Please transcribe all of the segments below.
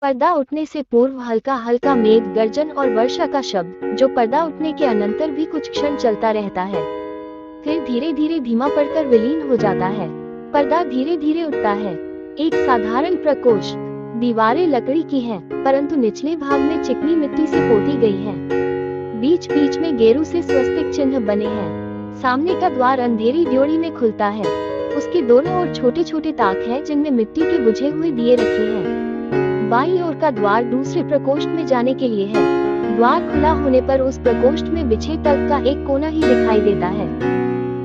पर्दा उठने से पूर्व हल्का हल्का मेघ गर्जन और वर्षा का शब्द, जो पर्दा उठने के अनंतर भी कुछ क्षण चलता रहता है, फिर धीरे धीरे धीमा पड़कर विलीन हो जाता है। पर्दा धीरे धीरे उठता है। एक साधारण प्रकोष्ठ, दीवारें लकड़ी की हैं, परंतु निचले भाग में चिकनी मिट्टी से पोती गई हैं। बीच बीच में गेरू से स्वस्तिक चिन्ह बने हैं। सामने का द्वार अंधेरी ड्योढ़ी में खुलता है। उसके दोनों ओर छोटे छोटे ताक हैं, जिनमें मिट्टी के बुझे हुए दिए रखे हैं। बाईं ओर का द्वार दूसरे प्रकोष्ठ में जाने के लिए है। द्वार खुला होने पर उस प्रकोष्ठ में बिछे तल्क का एक कोना ही दिखाई देता है।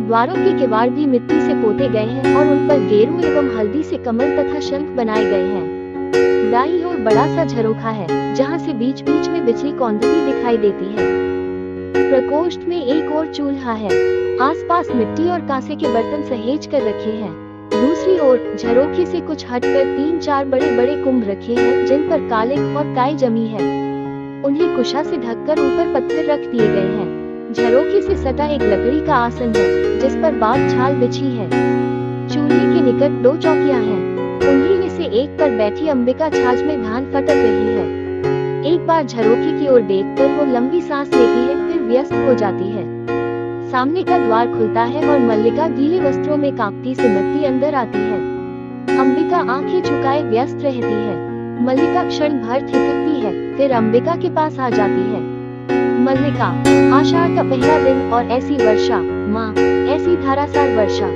द्वारों के किवाड़ भी मिट्टी से पोते गए हैं और उन पर गेरू एवं हल्दी से कमल तथा शंख बनाए गए हैं। दाईं ओर बड़ा सा झरोखा है, जहाँ से बीच बीच में बिजली कौंधती दिखाई देती है। प्रकोष्ठ में एक और चूल्हा है। आसपास मिट्टी और कांसे के बर्तन सहेज कर रखे हैं। दूसरी ओर झरोखे से कुछ हटकर 3-4 बड़े बड़े कुंभ रखे हैं, जिन पर कालिक और काई जमी है। उन्हें कुशा से ढककर ऊपर पत्थर रख दिए गए हैं। झरोखे से सटा एक लकड़ी का आसन है, जिस पर बाग छाल बिछी है। चूल्हे के निकट 2 चौकियां हैं। उन्हीं में से एक पर बैठी अंबिका छाछ में धान फटक रही है। एक बार झरोखे की ओर देखकर वो लंबी सांस लेती है, फिर व्यस्त हो जाती है। सामने का द्वार खुलता है और मल्लिका गीले वस्त्रों में कांपती सिमटती अंदर आती है। अंबिका आंखें झुकाए व्यस्त रहती है। मल्लिका क्षण भर ठिठकती है, फिर अंबिका के पास आ जाती है। मल्लिका, आषाढ़ का पहला दिन और ऐसी वर्षा, माँ, ऐसी धारासार वर्षा।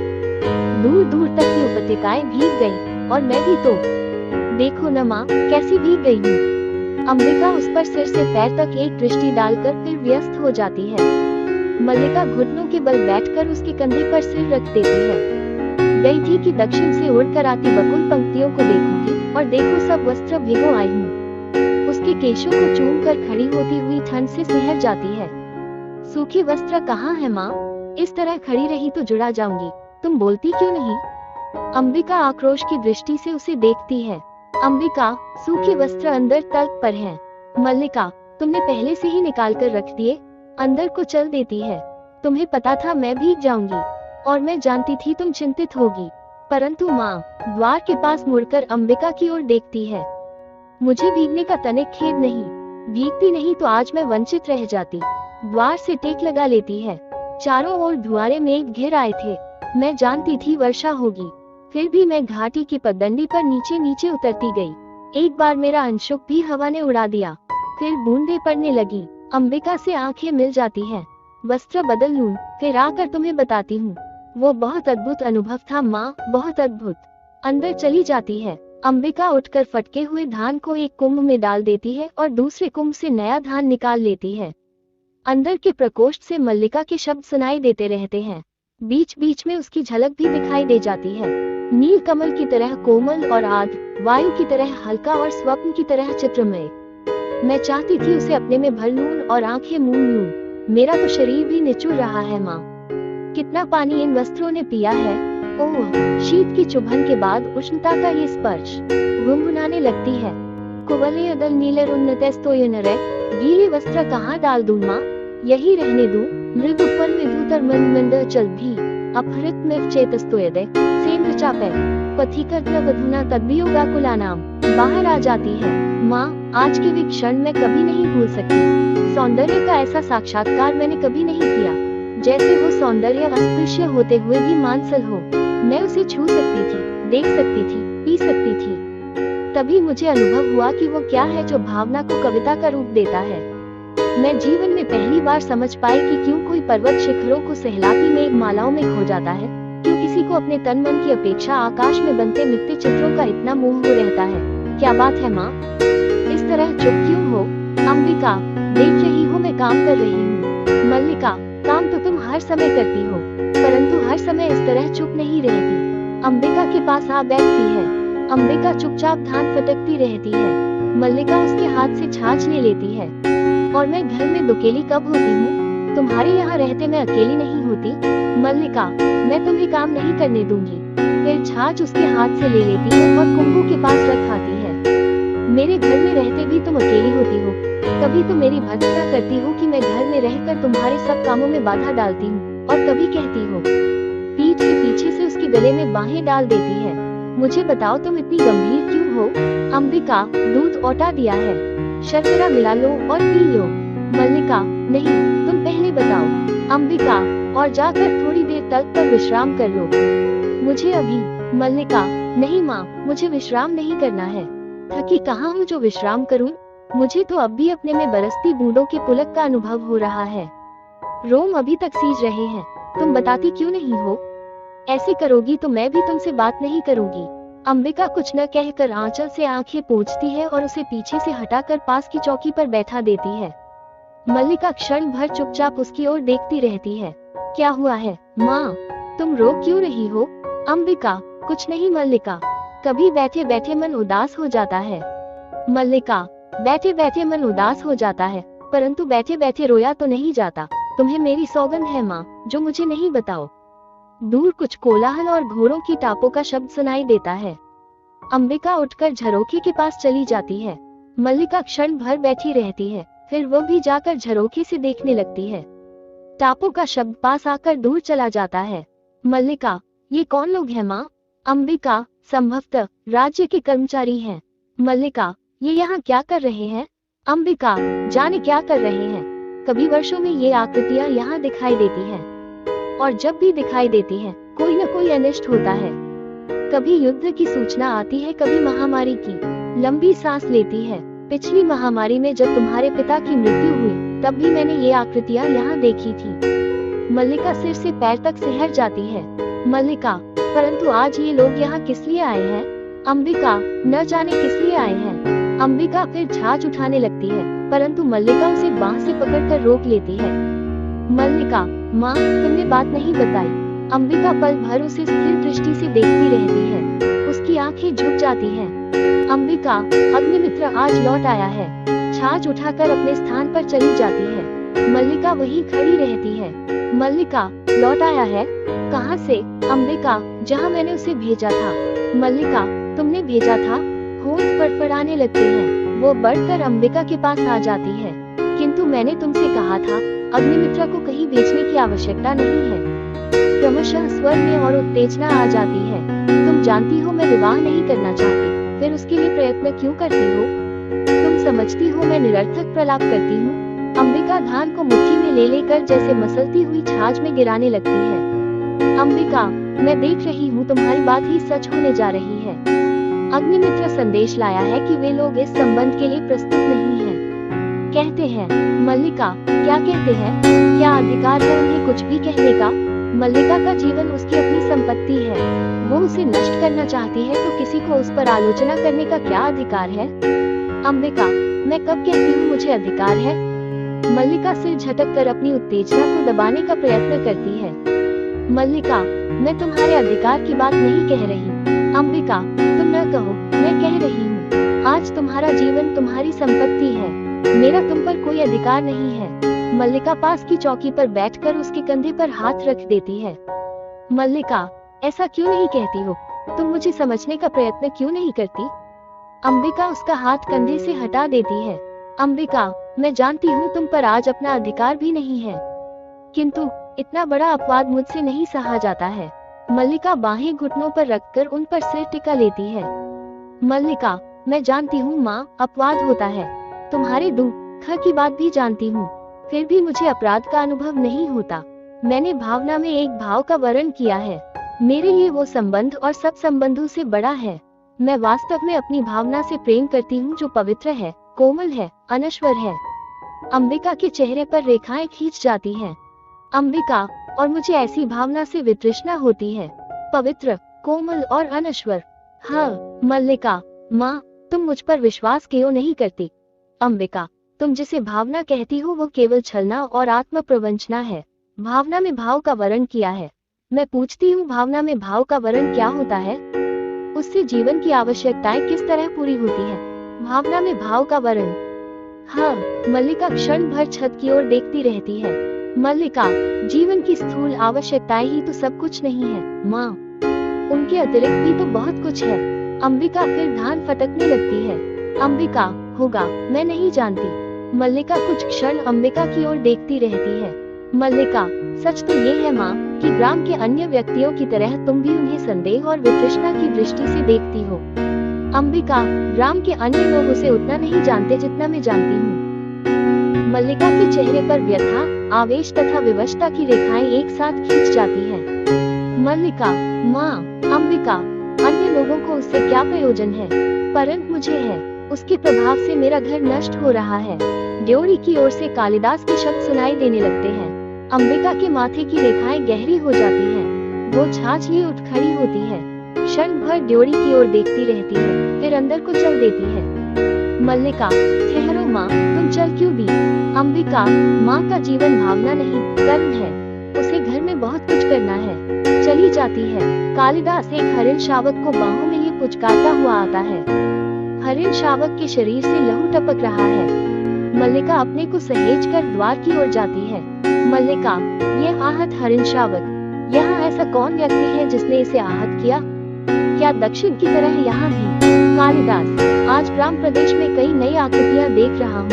दूर दूर तक की उपत्यकाएं भीग गई, और मैं भी तो। देखो न माँ, कैसी भीग गई हूँ। अंबिका उस पर सिर से पैर तक एक दृष्टि डालकर फिर व्यस्त हो जाती है। मल्लिका घुटनों के बल बैठकर उसके कंधे पर सिर रख देती है। गई थी कि दक्षिण से उड़कर आती बकुल पंक्तियों को देखूंगी, और देखो सब वस्त्र भिगो आई हूँ। उसके केशों को चूम कर खड़ी होती हुई ठंड से सिहर जाती है। सूखे वस्त्र कहाँ है माँ? इस तरह खड़ी रही तो जुड़ा जाऊंगी। तुम बोलती क्यों नहीं? अंबिका आक्रोश की दृष्टि से उसे देखती है। अंबिका, सूखे वस्त्र अंदर तल्क पर हैं। मल्लिका, तुमने पहले से ही निकाल कर रख दिए। अंदर को चल देती है। तुम्हें पता था मैं भीग जाऊंगी, और मैं जानती थी तुम चिंतित होगी। परंतु माँ, द्वार के पास मुड़कर अंबिका की ओर देखती है। मुझे भीगने का तनिक खेद नहीं। भीगती नहीं तो आज मैं वंचित रह जाती। द्वार से टेक लगा लेती है। चारों ओर धुआरे मेघ घिर आए थे। मैं जानती थी वर्षा होगी, फिर भी मैं घाटी की पगडंडी पर नीचे नीचे उतरती गई। एक बार मेरा अंशुक भी हवा ने उड़ा दिया। फिर बूंदे पड़ने लगी। अंबिका से आंखें मिल जाती हैं। वस्त्र बदल लूं, फिर आकर तुम्हें बताती हूँ। वो बहुत अद्भुत अनुभव था माँ, बहुत अद्भुत। अंदर चली जाती है। अंबिका उठकर फटके हुए धान को एक कुंभ में डाल देती है और दूसरे कुंभ से नया धान निकाल लेती है। अंदर के प्रकोष्ठ से मल्लिका के शब्द सुनाई देते रहते हैं। बीच बीच में उसकी झलक भी दिखाई दे जाती है। नील कमल की तरह कोमल और आर्द्र, वायु की तरह हल्का और स्वप्न की तरह चित्रमय। मैं चाहती थी उसे अपने में भर लूं और आंखें मूंद लूं। मेरा तो शरीर भी निचुड़ रहा है माँ। कितना पानी इन वस्त्रों ने पिया है। ओह, शीत की चुभन के बाद उष्णता का ये स्पर्श गुनगुनाने लगती है। कुवले अदल नीलर उन्नतस्तोयनरे, गीले वस्त्र कहाँ डाल दूं माँ? यही रहने दूं? मृदु फल विधुतर मन मंद चल भी अपहृत में चेतस्तोयदे सेंद्र चापे पथिकर वधुना तद्वियोगा कुलानाम। बाहर आ जाती है। माँ, आज के वे क्षण मैं कभी नहीं भूल सकती। सौंदर्य का ऐसा साक्षात्कार मैंने कभी नहीं किया, जैसे वो सौंदर्य अस्पृश्य होते हुए भी मानसल हो। मैं उसे छू सकती थी, देख सकती थी, पी सकती थी। तभी मुझे अनुभव हुआ कि वो क्या है जो भावना को कविता का रूप देता है। मैं जीवन में पहली बार समझ पाई कि क्यों कोई पर्वत शिखरों को सहलाती मेघ मालाओं में खो जाता है, क्यों किसी को अपने तन मन की अपेक्षा आकाश में बनते मिथ्य चित्रों का इतना मोह हो रहता है। क्या बात है माँ? इस तरह चुप क्यों हो? अंबिका, देख रही हो मैं काम कर रही हूँ। मल्लिका, काम तो तुम हर समय करती हो, परंतु हर समय इस तरह चुप नहीं रहती। अंबिका के पास आ बैठती है। अंबिका चुपचाप धान फटकती रहती है। मल्लिका उसके हाथ से छाछ ले लेती है। और मैं घर में दुकेली कब होती हूँ? तुम्हारे यहाँ रहते मैं अकेली नहीं होती। मल्लिका, मैं तुम्हें काम नहीं करने दूंगी। फिर छाछ उसके हाथ से ले लेती है और कुंभों के पास रख आती है। मेरे घर में रहते भी तुम अकेली होती हो। कभी तो मेरी भर्त्सना करती हो कि मैं घर में रहकर तुम्हारे सब कामों में बाधा डालती हूँ, और कभी कहती हो, पीठ के पीछे से उसके गले में बाहें डाल देती है, मुझे बताओ तुम इतनी गंभीर क्यों हो? अंबिका, दूध औटा दिया है, शर्करा मिला लो और पी लो। मल्लिका, नहीं, तुम पहले बताओ। अंबिका, और जाकर थोड़ी देर तक पर विश्राम कर लो। मुझे अभी। मल्लिका, नहीं माँ, मुझे विश्राम नहीं करना है। थकी कहाँ हूँ जो विश्राम करूँ? मुझे तो अब भी अपने में बरसती बूंदों के पुलक का अनुभव हो रहा है। रोम अभी तक सीज रहे हैं। तुम बताती क्यों नहीं हो? ऐसे करोगी तो मैं भी तुमसे बात नहीं करूंगी। अंबिका कुछ न कहकर आंचल से आंखें पोंछती है और उसे पीछे से हटाकर पास की चौकी पर बैठा देती है। मल्लिका क्षण भर चुपचाप उसकी ओर देखती रहती है। क्या हुआ है माँ? तुम रो क्यों रही हो? अंबिका, कुछ नहीं मल्लिका, कभी बैठे बैठे मन उदास हो जाता है। मल्लिका, बैठे बैठे मन उदास हो जाता है, परंतु बैठे बैठे रोया तो नहीं जाता। तुम्हें मेरी सौगंध है माँ, जो मुझे नहीं बताओ। दूर कुछ कोलाहल और घोड़ों की टापों का शब्द सुनाई देता है। अंबिका उठकर झरोखे के पास चली जाती है। मल्लिका क्षण भर बैठी रहती है, फिर वो भी जाकर झरोखे से देखने लगती है। टापों का शब्द पास आकर दूर चला जाता है। मल्लिका, ये कौन लोग हैं माँ? अंबिका, संभवतः राज्य के कर्मचारी हैं। मल्लिका, ये यहाँ क्या कर रहे हैं? अंबिका, जाने क्या कर रहे हैं। कभी वर्षों में ये आकृतियाँ यहाँ दिखाई देती हैं, और जब भी दिखाई देती हैं, कोई न कोई अनिष्ट होता है। कभी युद्ध की सूचना आती है, कभी महामारी की। लंबी सांस लेती है। पिछली महामारी में जब तुम्हारे पिता की मृत्यु हुई, तब भी मैंने ये आकृतियाँ यहाँ देखी थी। मल्लिका सिर से पैर तक सिहर जाती है। मल्लिका, परंतु आज ये लोग यहाँ किस लिए आए हैं? अंबिका, न जाने किस लिए आए हैं। अंबिका फिर छाछ उठाने लगती है, परंतु मल्लिका उसे बांह से पकड़कर रोक लेती है। मल्लिका, माँ, तुमने बात नहीं बताई। अंबिका पल भर उसे स्थिर दृष्टि से देखती रहती है। उसकी आंखें झुक जाती हैं। अंबिका, अग्निमित्र आज लौट आया है। छाछ उठाकर अपने स्थान पर चली जाती है। मल्लिका वहीं खड़ी रहती है। मल्लिका, लौट आया है? कहाँ से? अंबिका, जहाँ मैंने उसे भेजा था। मल्लिका, तुमने भेजा था? होंठ फड़फड़ाने लगते हैं। वो बढ़कर अंबिका के पास आ जाती है। किंतु मैंने तुमसे कहा था, अग्निमित्रा को कहीं भेजने की आवश्यकता नहीं है। क्रमशः स्वर में और उत्तेजना आ जाती है। तुम जानती हो मैं विवाह नहीं करना चाहती, फिर उसके लिए प्रयत्न क्यों करती हो? तुम समझती हो मैं निरर्थक प्रलाप करती हूँ? अंबिका धान को मुट्ठी में ले लेकर जैसे मसलती हुई छाछ में गिराने लगती है। अंबिका, मैं देख रही हूँ तुम्हारी बात ही सच होने जा रही है। अग्निमित्र संदेश लाया है कि वे लोग इस संबंध के लिए प्रस्तुत नहीं हैं। कहते हैं। मल्लिका, क्या कहते हैं? क्या अधिकार है उन्हें कुछ भी कहने का? मल्लिका का जीवन उसकी अपनी संपत्ति है। वो उसे नष्ट करना चाहती है तो किसी को उस पर आलोचना करने का क्या अधिकार है? अंबिका, मैं कब कहती हूँ मुझे अधिकार है? मल्लिका सिर झटक कर अपनी उत्तेजना को दबाने का प्रयत्न करती है। मल्लिका, मैं तुम्हारे अधिकार की बात नहीं कह रही। अंबिका, तुम न कहो, मैं कह रही हूँ। आज तुम्हारा जीवन तुम्हारी संपत्ति है, मेरा तुम पर कोई अधिकार नहीं है। मल्लिका पास की चौकी पर बैठकर उसके कंधे पर हाथ रख देती है। मल्लिका, ऐसा क्यों नहीं कहती हो? तुम मुझे समझने का प्रयत्न क्यों नहीं करती? अंबिका उसका हाथ कंधे से हटा देती है। अंबिका, मैं जानती हूँ तुम पर आज अपना अधिकार भी नहीं है, किंतु इतना बड़ा अपवाद मुझसे नहीं सहा जाता है। मल्लिका बाहें घुटनों पर रखकर उन पर सिर टिका लेती है। मल्लिका, मैं जानती हूँ माँ, अपवाद होता है। तुम्हारे दुख की बात भी जानती हूँ, फिर भी मुझे अपराध का अनुभव नहीं होता। मैंने भावना में एक भाव का वर्ण किया है। मेरे लिए वो संबंध और सब संबंधों से बड़ा है। मैं वास्तव में अपनी भावना से प्रेम करती हूँ, जो पवित्र है, कोमल है, अनश्वर है। अंबिका के चेहरे पर रेखाएं खींच जाती हैं। अंबिका, और मुझे ऐसी भावना से वितृष्णा होती है, पवित्र, कोमल और अनश्वर। हाँ मल्लिका, माँ, तुम मुझ पर विश्वास क्यों नहीं करती? अंबिका, तुम जिसे भावना कहती हो वो केवल छलना और आत्म प्रवंचना है। भावना में भाव का वर्ण किया है। मैं पूछती हूँ, भावना में भाव का वर्ण क्या होता है? उससे जीवन की आवश्यकताएं किस तरह पूरी होती हैं? भावना में भाव का वर्ण। हाँ, मल्लिका क्षण भर छत की ओर देखती रहती है। मल्लिका, जीवन की स्थूल आवश्यकताएं ही तो सब कुछ नहीं है माँ, उनके अतिरिक्त भी तो बहुत कुछ है। अंबिका फिर धान फटकने लगती है। अंबिका, होगा, मैं नहीं जानती। मल्लिका कुछ क्षण अंबिका की ओर देखती रहती है। मल्लिका, सच तो ये है माँ कि ग्राम के अन्य व्यक्तियों की तरह तुम भी उन्हें संदेह और वितृष्णा की दृष्टि से देखती हो। अंबिका, राम के अन्य लोग उसे उतना नहीं जानते जितना मैं जानती हूँ। मल्लिका के चेहरे पर व्यथा, आवेश तथा विवशता की रेखाएं एक साथ खींच जाती हैं। मल्लिका, माँ, अंबिका, अन्य लोगों को उससे क्या प्रयोजन है, परंतु मुझे है। उसके प्रभाव से मेरा घर नष्ट हो रहा है। ड्योढ़ी की ओर से कालिदास के शब्द सुनाई देने लगते हैं। अंबिका के माथे की रेखाएं गहरी हो जाती हैं। वो छाछ लिए उठ खड़ी होती है। क्षण भर ड्योढ़ी की ओर देखती रहती है, फिर अंदर को चल देती है। मल्लिका, ठहरो माँ, तुम चल क्यों दी? अंबिका, माँ का जीवन भावना नहीं, कर्म है। उसे घर में बहुत कुछ करना है। चली जाती है। कालिदास एक हरिण शावक को बाहों में लिए पुचकारता हुआ आता है। हरिण शावक के शरीर से लहू टपक रहा है। मल्लिका अपने को सहेज कर द्वार की ओर जाती है। मल्लिका, यह आहत हरिण शावक, यहाँ ऐसा कौन व्यक्ति है जिसने इसे आहत किया? क्या दक्षिण की तरह यहाँ भी? कालिदास, आज ग्राम प्रदेश में कई नई आकृतियाँ देख रहा हूँ।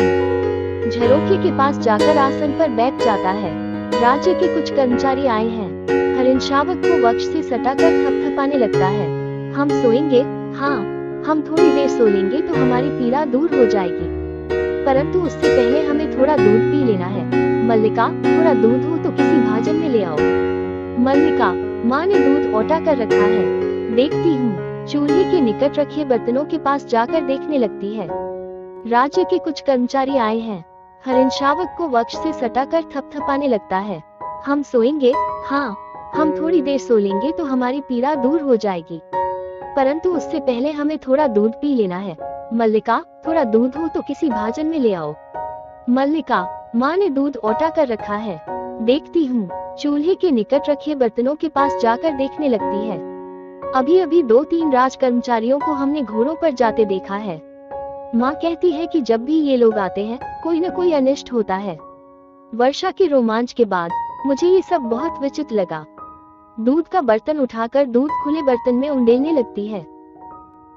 झरोखे के पास जाकर आसन पर बैठ जाता है। राज्य के कुछ कर्मचारी आए हैं। हरिण शावक को वक्ष से सटाकर थपथपाने लगता है। हम सोएंगे, हाँ, हम थोड़ी देर सो लेंगे तो हमारी पीड़ा दूर हो जाएगी, परंतु उससे पहले हमें थोड़ा दूध पी लेना है। मल्लिका, थोड़ा दूध हो तो किसी भाजन में ले आओ। मल्लिका, माँ ने दूध औटा कर रखा है, देखती हूँ। चूल्हे के निकट रखे बर्तनों के पास जाकर देखने लगती है। राज्य के कुछ कर्मचारी आए हैं। हरिण शावक को वक्ष से सटाकर थपथपाने लगता है। हम सोएंगे, हाँ, हम थोड़ी देर सो लेंगे तो हमारी पीड़ा दूर हो जाएगी, परंतु उससे पहले हमें थोड़ा दूध पी लेना है। मल्लिका, थोड़ा दूध हो तो किसी भाजन में ले आओ। मल्लिका, माँ ने दूध औटा कर रखा है, देखती हूँ। चूल्हे के निकट रखे बर्तनों के पास जाकर देखने लगती है। अभी अभी 2-3 राज कर्मचारियों को हमने घोड़ों पर जाते देखा है। माँ कहती है कि जब भी ये लोग आते हैं कोई न कोई अनिष्ट होता है। वर्षा के रोमांच के बाद मुझे ये सब बहुत विचित्र लगा। दूध का बर्तन उठाकर दूध खुले बर्तन में उंडेलने लगती है।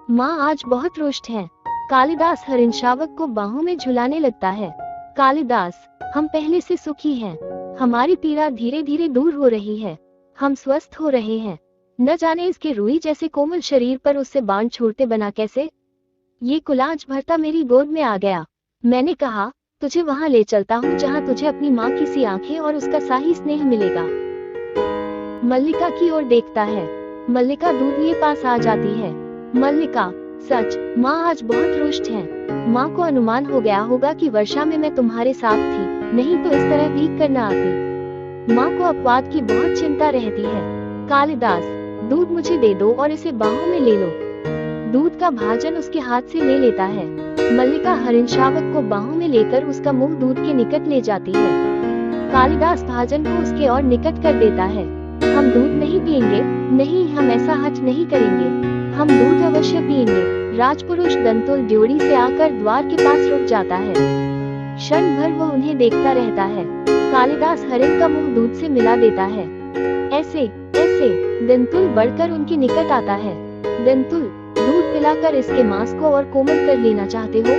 माँ आज बहुत रुष्ट है। कालिदास हरिण शावक को बाहों में झुलाने लगता है। कालिदास, हम पहले से सुखी हैं। हमारी पीड़ा धीरे धीरे दूर हो रही है। हम स्वस्थ हो रहे हैं। न जाने इसके रुई जैसे कोमल शरीर पर उससे बाण छोड़ते बना कैसे। ये कुलाज भरता मेरी गोद में आ गया। मैंने कहा, तुझे वहां ले चलता हूँ जहाँ तुझे अपनी माँ की सी आंखें और उसका शाही स्नेह मिलेगा। मल्लिका की ओर देखता है। मल्लिका दूध लिए पास आ जाती है। मल्लिका, सच, माँ आज बहुत रुष्ट है। माँ को अनुमान हो गया होगा कि वर्षा में मैं तुम्हारे साथ थी, नहीं तो इस तरह भीग कर न आती। माँ को अपवाद की बहुत चिंता रहती है। कालिदास, दूध मुझे दे दो और इसे बाहों में ले लो। दूध का भाजन उसके हाथ से ले लेता है। मल्लिका हरिण शावक को बाहों में लेकर उसका मुंह दूध के निकट ले जाती है। कालिदास भाजन को उसके और निकट कर देता है। हम दूध नहीं पिएंगे, नहीं, हम ऐसा हठ नहीं करेंगे, हम दूध अवश्य पिएंगे। राजपुरुष दंतुल ड्योढ़ी से आकर द्वार के पास रुक जाता है। क्षण भर वह उन्हें देखता रहता है। कालिदास हरिण का मुंह दूध से मिला देता है। ऐसे ऐसे दंतुल बढ़कर उनके निकट आता है। दंतुल, दूध पिलाकर इसके मांस को और कोमल कर लेना चाहते हो?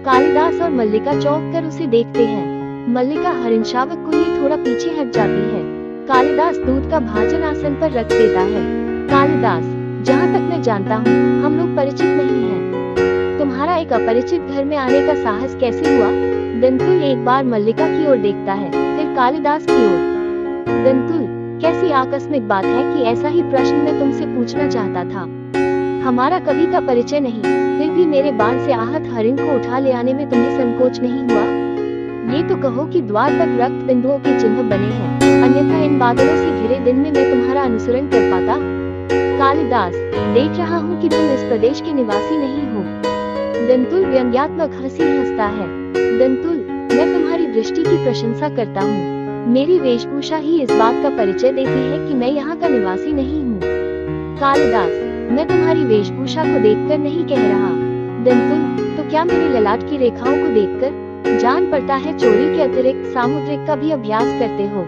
कालिदास और मल्लिका चौंक कर उसे देखते हैं। मल्लिका हरिण शावक को लिए थोड़ा पीछे हट जाती है। कालिदास दूध का भाजन आसन पर रख देता है। कालिदास, जहाँ तक मैं जानता हूँ हम लोग परिचित नहीं हैं। तुम्हारा एक अपरिचित घर में आने का साहस कैसे हुआ? दंतुल एक बार मल्लिका की ओर देखता है, फिर कालिदास की ओर। दंतुल, कैसी आकस्मिक बात है कि ऐसा ही प्रश्न मैं तुमसे पूछना चाहता था। हमारा कभी का परिचय नहीं, फिर भी मेरे बाण से आहत हरिण को उठा ले आने में तुम्हें संकोच नहीं हुआ? ये तो कहो कि द्वार तक रक्त बिंदुओं के चिन्ह बने हैं, अन्यथा इन बादलों से घिरे दिन में मैं तुम्हारा अनुसरण कर पाता? कालिदास, देख रहा हूँ कि तुम इस प्रदेश के निवासी नहीं हो। दंतुल व्यंग्यात्मक हंसी हंसता है। दंतुल, मैं तुम्हारी दृष्टि की प्रशंसा करता हूँ। मेरी वेशभूषा ही इस बात का परिचय देती है कि मैं यहाँ का निवासी नहीं हूँ। कालिदास, मैं तुम्हारी वेशभूषा को देखकर नहीं कह रहा। दंतुल, तो क्या मेरी ललाट की रेखाओं को देखकर जान पड़ता है चोरी के अतिरिक्त सामुद्रिक का भी अभ्यास करते हो?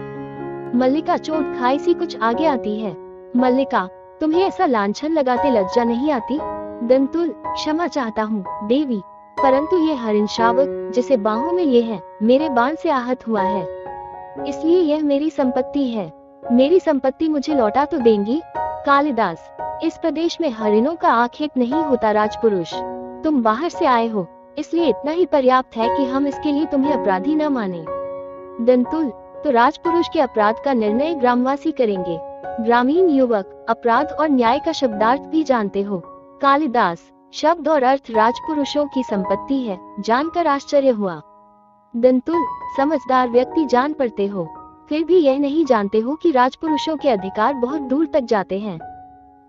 मल्लिका चोट खाई सी कुछ आगे आती है। मल्लिका, तुम्हें ऐसा लांछन लगाते लज्जा नहीं आती? दंतुल, क्षमा चाहता हूँ देवी, परंतु ये हरिण शावक जिसे बाहों में ये है, मेरे बाण से आहत हुआ है, इसलिए यह मेरी संपत्ति है। मेरी संपत्ति मुझे लौटा तो देंगी? कालिदास, इस प्रदेश में हरिणों का आखेट नहीं होता राजपुरुष। तुम बाहर से आए हो, इसलिए इतना ही पर्याप्त है कि हम इसके लिए तुम्हें अपराधी न माने। दंतुल, तो राजपुरुष के अपराध का निर्णय ग्रामवासी करेंगे। ग्रामीण युवक, अपराध और न्याय का शब्दार्थ भी जानते हो। कालिदास, शब्द और अर्थ राजपुरुषों की संपत्ति है, जानकर आश्चर्य हुआ। दंतुल, समझदार व्यक्ति जान पड़ते हो, फिर भी यह नहीं जानते हो कि राजपुरुषों के अधिकार बहुत दूर तक जाते हैं।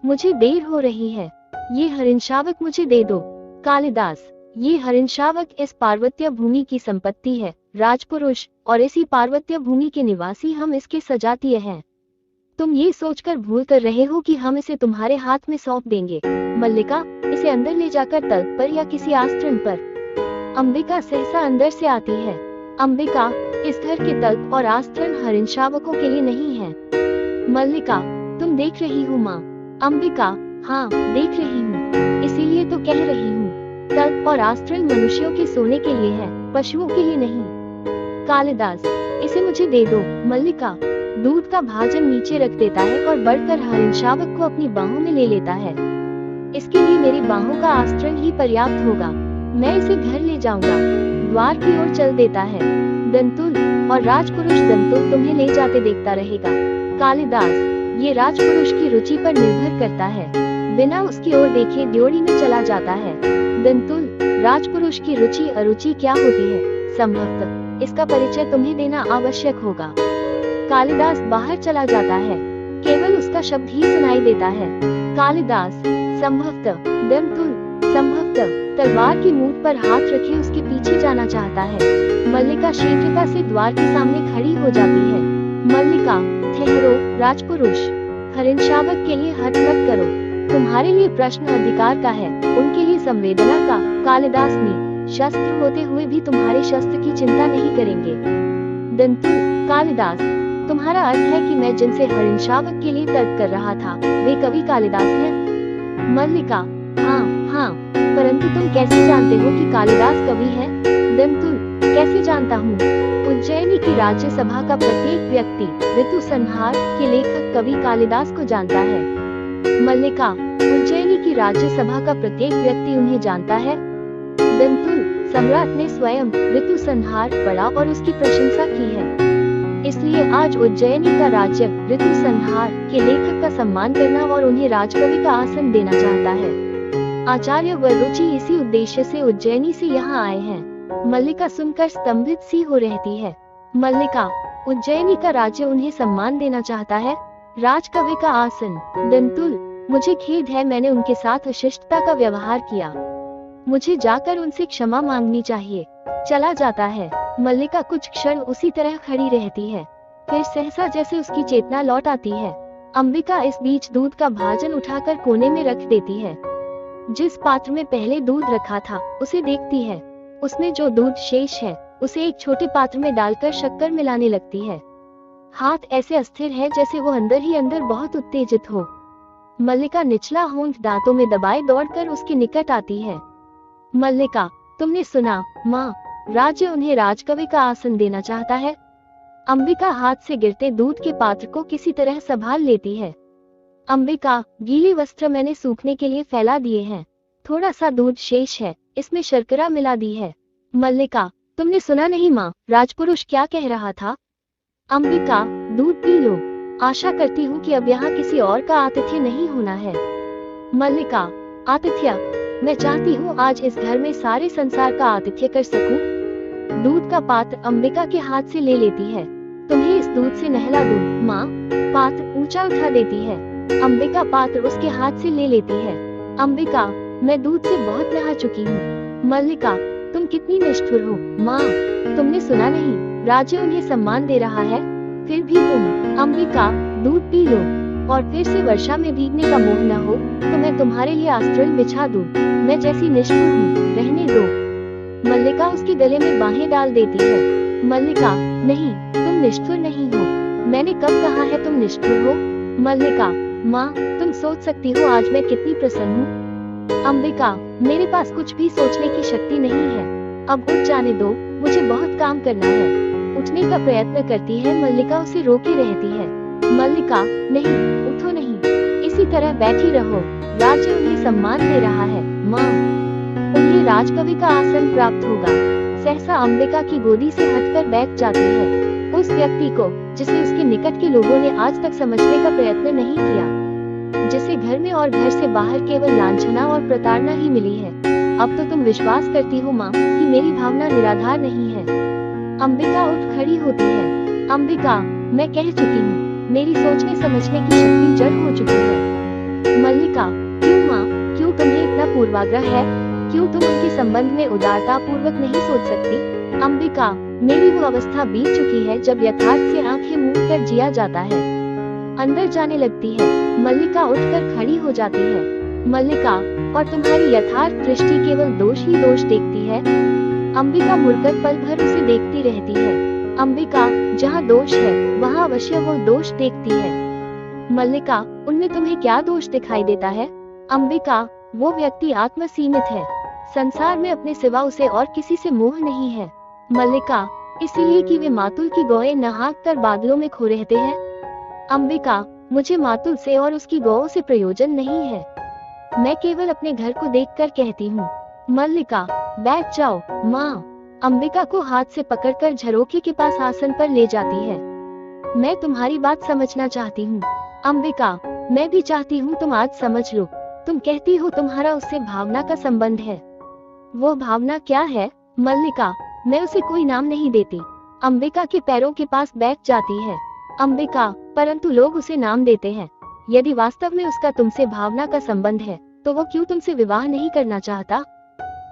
मुझे देर हो रही है, ये हरिणशावक मुझे दे दो। कालिदास, ये हरिणशावक इस पार्वत्य भूमि की संपत्ति है राजपुरुष, और इसी पार्वत्य भूमि के निवासी हम इसके सजातीय हैं। तुम ये सोचकर भूल कर रहे हो कि हम इसे तुम्हारे हाथ में सौंप देंगे। मल्लिका, इसे अंदर ले जाकर तल्प पर या किसी आस्तीन पर। अंबिका सहसा अंदर से आती है। अंबिका, इस घर के तल्प और आस्तीन हरिणशावकों के लिए नहीं है। मल्लिका, तुम देख रही हो माँ? अंबिका, हाँ देख रही हूँ, इसीलिए तो कह रही हूँ। तल्प और आस्तीन मनुष्यों के सोने के लिए है, पशुओं के लिए नहीं। कालिदास, इसे मुझे दे दो। मल्लिका दूध का भाजन नीचे रख देता है और बढ़कर हरिणशावक को अपनी बाहों में ले लेता है। इसके लिए मेरी बाहों का आस्तीन ही पर्याप्त होगा, मैं इसे घर ले जाऊंगा। द्वार की ओर चल देता है। दंतुल, और राजपुरुष दंतुल तुम्हें ले जाते देखता रहेगा। कालिदास, ये राजपुरुष की रुचि पर निर्भर करता है, बिना उसकी ओर देखे ड्योढ़ी में चला जाता है। दंतुल, राजपुरुष की रुचि अरुचि क्या होती है? संभवतः इसका परिचय तुम्हें देना आवश्यक होगा। कालिदास बाहर चला जाता है, केवल उसका शब्द ही सुनाई देता है। कालिदास, संभवतः। दंतुल, संभवतः तलवार की मूठ पर हाथ रखे उसके पीछे जाना चाहता है। मल्लिका शीघ्रता से द्वार के सामने खड़ी हो जाती है। मल्लिका, ठहरो राजपुरुष, हरिणशावक के लिए हट मत करो, तुम्हारे लिए प्रश्न अधिकार का है, उनके लिए संवेदना का। कालिदास ने, शस्त्र होते हुए भी तुम्हारे शस्त्र की चिंता नहीं करेंगे। दंतुल, कालिदास, तुम्हारा अर्थ है कि मैं जिनसे हरिणशावक के लिए तर्क कर रहा था वे कवि कालिदास हैं? मल्लिका, हाँ हाँ, परंतु तुम कैसे जानते हो कि कालिदास कवि है? दंतुल, कैसे जानता हूँ? उज्जैनी की राज्यसभा का प्रत्येक व्यक्ति ऋतु संहार के लेखक कवि कालिदास को जानता है। मल्लिका, उज्जैनी की राज्यसभा का प्रत्येक व्यक्ति उन्हें जानता है? दंतुल, सम्राट ने स्वयं ऋतु संहार पढ़ा और उसकी प्रशंसा की है, इसलिए आज उज्जैनी का राज्य ऋतु संहार के लेखक का सम्मान करना और उन्हें राजकवि का आसन देना चाहता है। आचार्य व रुचि इसी उद्देश्य से उज्जैनी से यहाँ आए हैं। मल्लिका सुनकर स्तंभित सी हो रहती है। मल्लिका, उज्जैनी का राज्य उन्हें सम्मान देना चाहता है, राजकवि का आसन। दंतुल, मुझे खेद है, मैंने उनके साथ अशिष्टता का व्यवहार किया, मुझे जाकर उनसे क्षमा मांगनी चाहिए। चला जाता है। मल्लिका कुछ क्षण उसी तरह खड़ी रहती है, फिर सहसा जैसे उसकी चेतना लौट आती है। अंबिका इस बीच दूध का भाजन उठाकर कोने में रख देती है। जिस पात्र में पहले दूध रखा था उसे देखती है, उसमें जो दूध शेष है उसे एक छोटे पात्र में डालकर शक्कर मिलाने लगती है। हाथ ऐसे अस्थिर है जैसे वो अंदर ही अंदर बहुत उत्तेजित हो। मल्लिका निचला होंठ दांतों में दबाए दौड़कर उसके निकट आती है। मल्लिका, तुमने सुना माँ, राज्य उन्हें राजकवि का आसन देना चाहता है। अंबिका हाथ से गिरते दूध के पात्र को किसी तरह संभाल लेती है। अंबिका, गीले वस्त्र मैंने सूखने के लिए फैला दिए हैं, थोड़ा सा दूध शेष है, इसमें शर्करा मिला दी है। मल्लिका, तुमने सुना नहीं माँ, राजपुरुष क्या कह रहा था? अंबिका, दूध पी लो, आशा करती हूँ कि अब यहाँ किसी और का आतिथ्य नहीं होना है। मल्लिका, आतिथ्य? मैं चाहती हूँ आज इस घर में सारे संसार का आतिथ्य कर सकूं। दूध का पात्र अंबिका के हाथ से ले लेती है। तुम्हें इस दूध से नहला दूं माँ? पात्र ऊंचा उठा देती है। अंबिका पात्र उसके हाथ से ले लेती है। अंबिका, मैं दूध से बहुत नहा चुकी हूँ। मल्लिका, तुम कितनी निष्ठुर हो माँ, तुमने सुना नहीं, राज्य उन्हें सम्मान दे रहा है, फिर भी तुम। अंबिका, दूध पी लो, और फिर से वर्षा में भीगने का मोह न हो तो मैं तुम्हारे लिए आस्तीन बिछा दूं। मैं जैसी निष्ठुर हूँ, रहने दो। मल्लिका उसके गले में बाहें डाल देती है। मल्लिका, नहीं, तुम निष्ठुर नहीं हो, मैंने कब कहा है तुम निष्ठुर हो? मल्लिका, माँ, तुम सोच सकती हो आज मैं कितनी प्रसन्न हूँ। अंबिका, मेरे पास कुछ भी सोचने की शक्ति नहीं है, अब उठ जाने दो, मुझे बहुत काम करना है। उठने का प्रयत्न करती है, मल्लिका उसे रोके रहती है। मल्लिका, नहीं, उठो नहीं, इस इसी तरह बैठी रहो, राज्य उन्हें सम्मान दे रहा है। माँ, उन्हें राजकवि का आसन प्राप्त होगा। सहसा अंबिका की गोदी से हटकर बैठ जाती है। उस व्यक्ति को जिसे उसके निकट के लोगों ने आज तक समझने का प्रयत्न नहीं किया, जिसे घर में और घर से बाहर केवल लांछना और प्रताड़ना ही मिली है, अब तो तुम विश्वास करती हो माँ कि मेरी भावना निराधार नहीं है। अंबिका उठ खड़ी होती है। अंबिका, मैं कह चुकी हूँ, मेरी सोचने समझने की शक्ति जड़ हो चुकी है। मल्लिका, क्यों माँ, क्यों तुम्हें इतना पूर्वाग्रह है? क्यों तुम उनके संबंध में उदारता पूर्वक नहीं सोच सकती? अंबिका, मेरी वो अवस्था बीत चुकी है जब यथार्थ से आंखें मूंद कर जिया जाता है। अंदर जाने लगती है। मल्लिका उठकर खड़ी हो जाती है। मल्लिका, और तुम्हारी यथार्थ दृष्टि केवल दोष ही दोष देखती है। अंबिका मुड़कर पल भर उसे देखती रहती है। अंबिका, जहाँ दोष है वहाँ अवश्य वो दोष देखती है। मल्लिका, उनमें तुम्हें क्या दोष दिखाई देता है? अंबिका, वो व्यक्ति आत्म सीमित है। संसार में अपने सिवा उसे और किसी से मोह नहीं है। मल्लिका, इसीलिए कि वे मातुल की गौएं नहाक कर बादलों में खो रहते हैं। अंबिका, मुझे मातुल से और उसकी गौओं से प्रयोजन नहीं है। मैं केवल अपने घर को देखकर कहती हूँ। मल्लिका, बैठ जाओ माँ। अंबिका को हाथ से पकड़कर झरोखे के पास आसन पर ले जाती है। मैं तुम्हारी बात समझना चाहती हूँ। अंबिका, मैं भी चाहती हूँ तुम आज समझ लो। तुम कहती हो तुम्हारा उससे भावना का संबंध है। वो भावना क्या है? मल्लिका, मैं उसे कोई नाम नहीं देती। अंबिका के पैरों के पास बैठ जाती है। अंबिका, परंतु लोग उसे नाम देते हैं। यदि वास्तव में उसका तुमसे भावना का संबंध है तो वो क्यों तुमसे विवाह नहीं करना चाहता?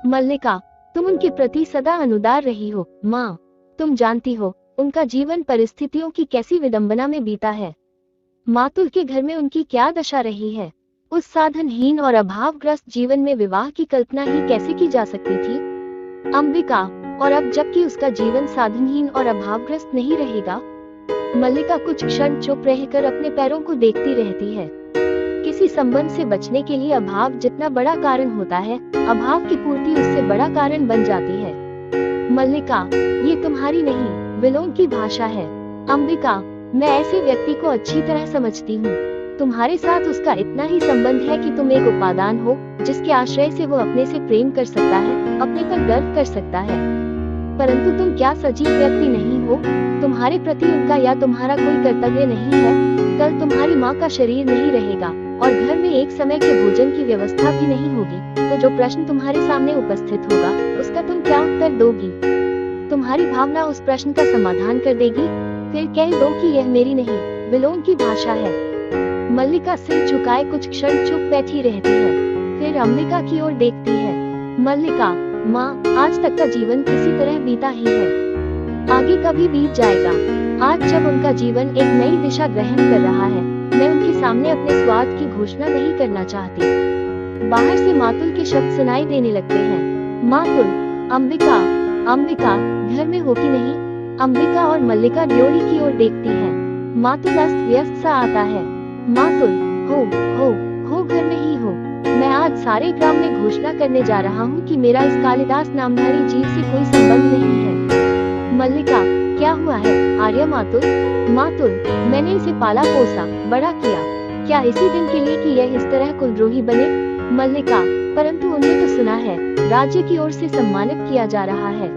मल्लिका, तुम उनके प्रति सदा अनुदार रही हो माँ। तुम जानती हो उनका जीवन परिस्थितियों की कैसी विडंबना में बीता है। मातुल के घर में उनकी क्या दशा रही है। उस साधनहीन और अभावग्रस्त जीवन में विवाह की कल्पना ही कैसे की जा सकती थी? अंबिका, और अब जबकि उसका जीवन साधनहीन और अभावग्रस्त नहीं रहेगा? मल्लिका कुछ क्षण चुप रहकर अपने पैरों को देखती रहती है। किसी संबंध से बचने के लिए अभाव जितना बड़ा कारण होता है, अभाव की पूर्ति उससे बड़ा कारण बन जाती है। मल्लिका, ये तुम्हारी नहीं, विलोम की भाषा है। अंबिका, मैं ऐसे व्यक्ति को अच्छी तरह समझती हूँ। तुम्हारे साथ उसका इतना ही संबंध है कि तुम एक उपादान हो जिसके आश्रय से वो अपने से प्रेम कर सकता है, अपने पर गर्व कर सकता है। परंतु तुम क्या सजीव व्यक्ति नहीं हो? तुम्हारे प्रति उनका या तुम्हारा कोई कर्तव्य नहीं है? कल तुम्हारी माँ का शरीर नहीं रहेगा और घर में एक समय के भोजन की व्यवस्था भी नहीं होगी, तो जो प्रश्न तुम्हारे सामने उपस्थित होगा उसका तुम क्या उत्तर दोगी? तुम्हारी भावना उस प्रश्न का समाधान कर देगी। फिर कह दो कि यह मेरी नहीं, विलोम की भाषा है। मल्लिका सिर झुकाए कुछ क्षण चुप बैठी रहती है, फिर अंबिका की ओर देखती है। मल्लिका, माँ, आज तक का जीवन किसी तरह बीता ही है, आगे का भी बीत जाएगा। आज जब उनका जीवन एक नई दिशा ग्रहण कर रहा है, मैं उनके सामने अपने स्वार्थ की घोषणा नहीं करना चाहती। बाहर से मातुल के शब्द सुनाई देने लगते हैं। मातुल, अंबिका, अंबिका, घर में हो कि नहीं? अंबिका और मल्लिका ड्योढ़ी की ओर देखती हैं। मातुल अस्त व्यस्त सा आता है। मातुल, हो घर में ही हो। मैं आज सारे ग्राम में घोषणा करने जा रहा हूँ कि मेरा इस कालिदास नामधारी जीव से कोई संबंध नहीं है। मल्लिका, क्या हुआ है आर्य? मातुल, मैंने इसे पाला पोसा बड़ा किया, क्या इसी दिन के लिए कि यह इस तरह कुलद्रोही बने? मल्लिका, परंतु उन्हें तो सुना है राज्य की ओर से सम्मानित किया जा रहा है।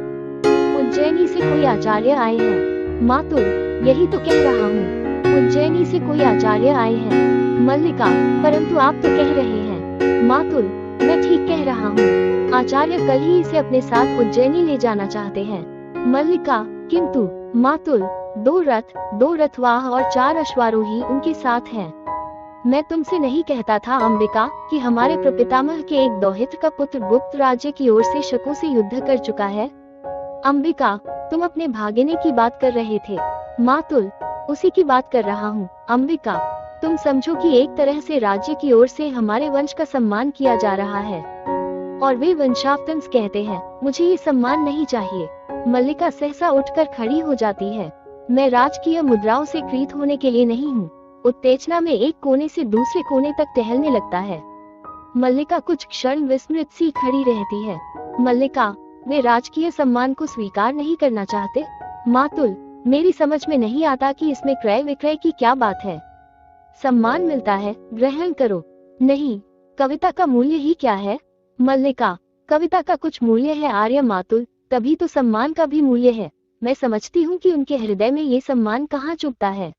उज्जैनी से कोई आचार्य आए हैं। मातुल, यही तो कह रहा हूँ, उज्जैनी से कोई आचार्य आए हैं। मल्लिका, परंतु आप तो कह रहे हैं। मातुल, मैं ठीक कह रहा हूँ, आचार्य कल ही इसे अपने साथ उज्जैनी ले जाना चाहते हैं। मल्लिका, किंतु मातुल, 2 रथवाह और 4 अश्वारोही उनके साथ हैं। मैं तुमसे नहीं कहता था अंबिका कि हमारे प्रपितामह के एक दौहित्र का पुत्र गुप्त राज्य की ओर से शकों से युद्ध कर चुका है। अंबिका, तुम अपने भागने की बात कर रहे थे। मातुल, उसी की बात कर रहा हूँ। अंबिका, तुम समझो कि एक तरह से राज्य की ओर से हमारे वंश का सम्मान किया जा रहा है और वे वंशावतंस कहते हैं। मुझे ये सम्मान नहीं चाहिए। मल्लिका सहसा उठकर खड़ी हो जाती है। मैं राजकीय मुद्राओं से कृत होने के लिए नहीं हूँ। उत्तेजना में एक कोने से दूसरे कोने तक टहलने लगता है। मल्लिका कुछ क्षण विस्मृत सी खड़ी रहती है। मल्लिका, वे राजकीय सम्मान को स्वीकार नहीं करना चाहते? मातुल, मेरी समझ में नहीं आता कि इसमें क्रय विक्रय की क्या बात है। सम्मान मिलता है, ग्रहण करो। नहीं, कविता का मूल्य ही क्या है? मल्लिका, कविता का कुछ मूल्य है आर्य मातुल, तभी तो सम्मान का भी मूल्य है। मैं समझती हूँ कि उनके हृदय में ये सम्मान कहाँ चुभता है।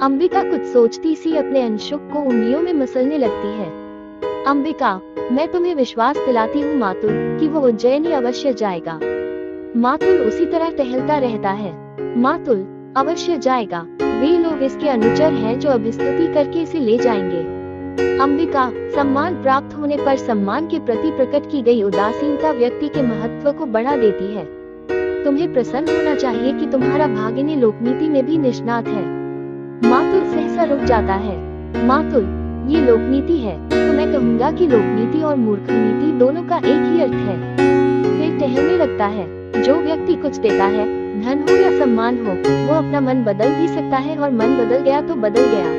अंबिका कुछ सोचती सी अपने अंशुक को उंगलियों में मसलने लगती है। अंबिका, मैं तुम्हें विश्वास दिलाती हूँ मातुल कि वो उज्जैनी अवश्य जाएगा। मातुल उसी तरह टहलता रहता है। मातुल, अवश्य जाएगा। वे लोग इसके अनुचर हैं जो अभिस्तुति करके इसे ले जाएंगे। अंबिका, सम्मान प्राप्त होने पर सम्मान के प्रति प्रकट की गई उदासीनता व्यक्ति के महत्व को बढ़ा देती है। तुम्हें प्रसन्न होना चाहिए कि तुम्हारा भागिनी लोकनीति में भी निष्णात है। मातुल सहसा रुक जाता है। मातुल, ये लोकनीति है तो मैं कहूँगा कि लोकनीति और मूर्ख नीति दोनों का एक ही अर्थ है। फिर टहलने लगता है। जो व्यक्ति कुछ देता है, धन हो या सम्मान हो, वो अपना मन बदल भी सकता है और मन बदल गया तो बदल गया।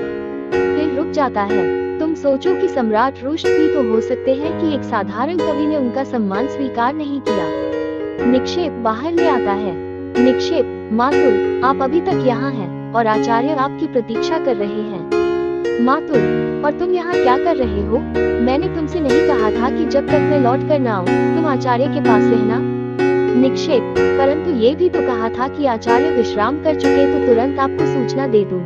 फिर रुक जाता है। तुम सोचो कि सम्राट रुष्ट भी तो हो सकते हैं कि एक साधारण कवि ने उनका सम्मान स्वीकार नहीं किया। निक्षेप बाहर ले आता है। निक्षेप, मातुल, आप अभी तक यहाँ हैं और आचार्य आपकी प्रतीक्षा कर रहे हैं। मातुल, और तुम यहाँ क्या कर रहे हो? मैंने तुमसे नहीं कहा था कि जब तक मैं लौट कर न आऊँ तुम आचार्य के पास रहना? निक्षेप, परंतु ये भी तो कहा था कि आचार्य विश्राम कर चुके तो तुरंत आपको सूचना दे दूं।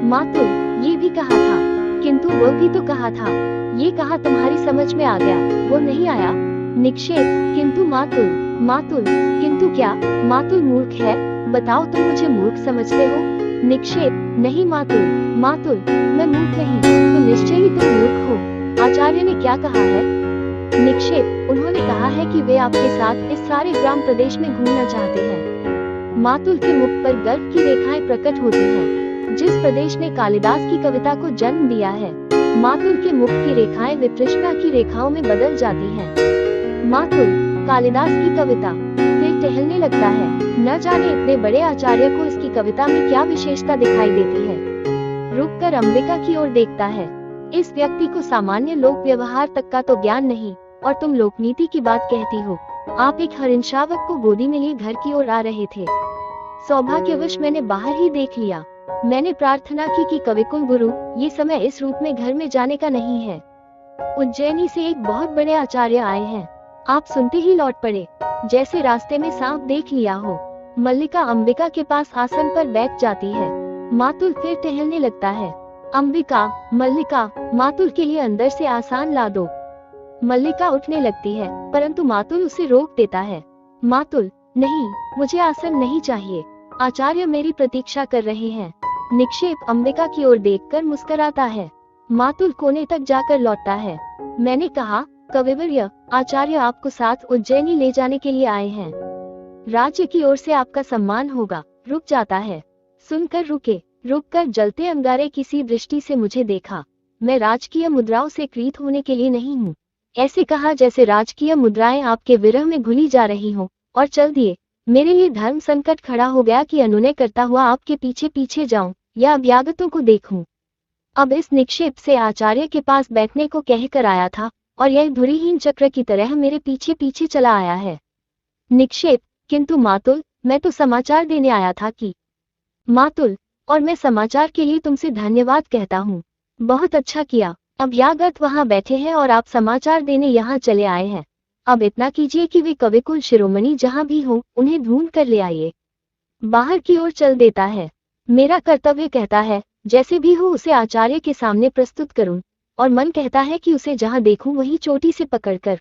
मातुल, ये भी कहा था, किंतु वो भी तो कहा था। ये कहा तुम्हारी समझ में आ गया, वो नहीं आया। निक्षेप, किंतु मातुल, मातुल, किंतु क्या? मातुल मूर्ख है, बताओ तुम मुझे मूर्ख समझते हो? निक्षेप, नहीं मातुल, मातुल, मैं मूर्ख नहीं, तो निश्चय ही तुम मूर्ख हो। आचार्य ने क्या कहा है? निक्षेप, उन्होंने कहा है कि वे आपके साथ इस सारे ग्राम प्रदेश में घूमना चाहते हैं। मातुल के मुख पर गर्व की रेखाएं प्रकट होती हैं। जिस प्रदेश ने कालिदास की कविता को जन्म दिया है, मातुल के मुख की रेखाएं वितृष्णा की रेखाओं में बदल जाती हैं। मातुल, कालिदास की कविता। फिर टहलने लगता है। न जाने इतने बड़े आचार्य को इसकी कविता में क्या विशेषता दिखाई देती है। रुककर अंबिका की ओर देखता है। इस व्यक्ति को सामान्य लोक व्यवहार तक का तो ज्ञान नहीं, और तुम लोकनीति की बात कहती हो। आप एक हरिणशावक को गोदी में लिए घर की ओर आ रहे थे। सौभाग्यवश मैंने बाहर ही देख लिया। मैंने प्रार्थना की कि कविकुल गुरु, ये समय इस रूप में घर में जाने का नहीं है। उज्जैनी से एक बहुत बड़े आचार्य आए हैं। आप सुनते ही लौट पड़े, जैसे रास्ते में सांप देख लिया हो। मल्लिका अंबिका के पास आसन पर बैठ जाती है। मातुल फिर टहलने लगता है। अंबिका, मल्लिका, मातुल के लिए अंदर से आसान ला दो। मल्लिका उठने लगती है, परंतु मातुल उसे रोक देता है। मातुल, नहीं, मुझे आसन नहीं चाहिए, आचार्य मेरी प्रतीक्षा कर रहे हैं। निक्षेप अंबिका की ओर देखकर मुस्कुराता है। मातुल कोने तक जाकर लौटता है। मैंने कहा, कविवर्य, आचार्य आपको साथ उज्जैनी ले जाने के लिए आए हैं। राज्य की ओर से आपका सम्मान होगा। रुक जाता है। सुनकर रुके। रुककर जलते अंगारे की सी दृष्टि से मुझे देखा। मैं राजकीय मुद्राओं से क्रीत होने के लिए नहीं हूँ। ऐसे कहा जैसे राजकीय मुद्राएं आपके विरह में घुली जा रही हो, और चल दिए। मेरे लिए धर्म संकट खड़ा हो गया कि अनुनय करता हुआ आपके पीछे पीछे जाऊं या अभ्यागतों को देखूं। अब इस निक्षेप से आचार्य के पास बैठने को कहकर आया था, और यह धुरीहीन चक्र की तरह मेरे पीछे पीछे चला आया है। निक्षेप, किंतु मातुल, मैं तो समाचार देने आया था कि। मातुल, और मैं समाचार के लिए तुमसे धन्यवाद कहता हूँ। बहुत अच्छा किया। अभ्यागत वहाँ बैठे हैं और आप समाचार देने यहाँ चले आए हैं। अब इतना कीजिए कि वे कविकुल शिरोमणि जहाँ भी हो, उन्हें ढूंढ कर ले आइए। बाहर की ओर चल देता है। मेरा कर्तव्य कहता है जैसे भी हो उसे आचार्य के सामने प्रस्तुत करूं, और मन कहता है कि उसे जहां देखूं वहीं चोटी से पकड़कर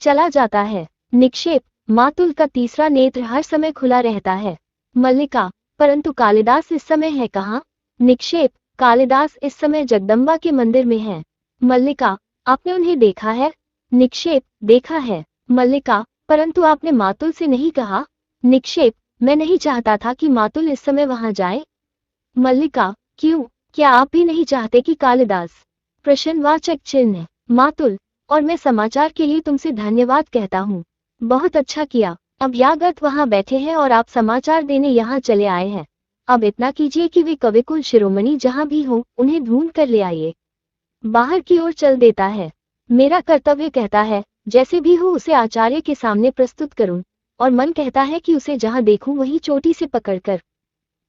चला जाता है। निक्षेप, मातुल का तीसरा नेत्र हर समय खुला रहता है। मल्लिका, परंतु कालिदास इस समय है कहाँ? निक्षेप, कालिदास इस समय जगदम्बा के मंदिर में है। मल्लिका, आपने उन्हें देखा है? निक्षेप, देखा है। मल्लिका, परंतु आपने मातुल से नहीं कहा? निक्षेप, मैं नहीं चाहता था कि मातुल इस समय वहां जाए। मल्लिका, क्यों? क्या आप भी नहीं चाहते कि कालिदास? प्रश्नवाचक चिन्ह। मातुल, और मैं समाचार के लिए तुमसे धन्यवाद कहता हूँ। बहुत अच्छा किया। अभ्यागत वहां बैठे हैं और आप समाचार देने यहाँ चले आए हैं। अब इतना कीजिए कि वे कविकुल शिरोमणि जहाँ भी हो, उन्हें ढूंढ कर ले आइए। बाहर की ओर चल देता है। मेरा कर्तव्य कहता है जैसे भी हो उसे आचार्य के सामने प्रस्तुत करूं, और मन कहता है कि उसे जहां देखूं वहीं चोटी से पकड़कर